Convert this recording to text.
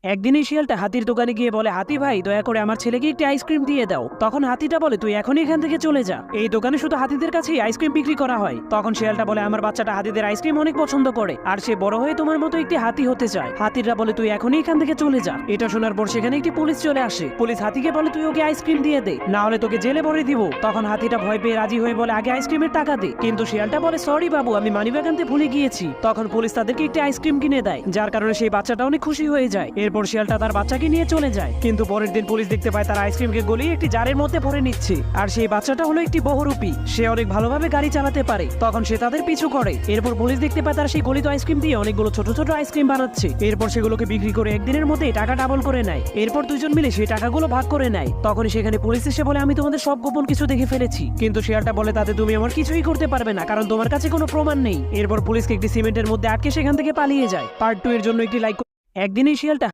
একদিন এই শিয়ালটা হাতির দোকানে গিয়ে বলে, হাতি ভাই দয়া করে আমার ছেলেকে একটি আইসক্রিম দিয়ে দাও। তখন হাতিটা বলে, তুই এখনই এখান থেকে চলে যা, এই দোকানে শুধু হাতিদের কাছেই আইসক্রিম বিক্রি করা হয়। তখন শিয়ালটা বলে, আমার বাচ্চাটা হাতিদের আইসক্রিম অনেক পছন্দ করে আর সে বড় হয়ে তোমার মতো একটি হাতি হতে চায়। হাতিরা বলে, তুই এখনই এখান থেকে চলে যা। এটা শোনার পর সেখানে একটি পুলিশ চলে আসে। পুলিশ হাতিকে বলে, তুই ওকে আইসক্রিম দিয়ে দে, না হলে তোকে জেলে ভরে দিব। তখন হাতিটা ভয় পেয়ে রাজি হয়ে বলে, আগে আইসক্রিমের টাকা দে। কিন্তু শিয়ালটা বলে, সরি বাবু, আমি মানিব্যাগ আনতে ভুলে গিয়েছি। তখন পুলিশ তাদেরকে একটি আইসক্রিম কিনে দেয়, যার কারণে সেই বাচ্চাটা অনেক খুশি হয়ে যায়। এরপর শিয়ালটা তার বাচ্চাকে নিয়ে চলে যায়। কিন্তু পরের দিন পুলিশ দেখতে পায় তার আইসক্রিমকে গলিয়ে একটি জারের মধ্যে ভরে নিচ্ছে, আর সেই বাচ্চাটা হলো একটি বহুরূপী, সে অনেক ভালোভাবে গাড়ি চালাতে পারে। তখন সে তাদের পিছু করে। এরপর পুলিশ দেখতে পায় তারা সেই গলিত আইসক্রিম দিয়ে অনেকগুলো ছোট ছোট আইসক্রিম বানাচ্ছে। এরপর সেগুলোকে বিক্রি করে একদিনের মধ্যে টাকা ডাবল করে নেয়। এরপর দুজন মিলে সেই টাকাগুলো ভাগ করে নেয়। তখন সেখানে পুলিশ এসে বলে, আমি তোমাদের সব গোপন কিছু দেখে ফেলেছি। কিন্তু শিয়ালটা বলে, তাতে তুমি আমার কিছুই করতে পারবে না, কারণ তোমার কাছে কোনো প্রমাণ নেই। এরপর পুলিশকে একটি সিমেন্টের মধ্যে আটকে সেখান থেকে পালিয়ে যায়। পার্ট 2 এর জন্য একটি লাইক। একদিন এই শিয়ালটা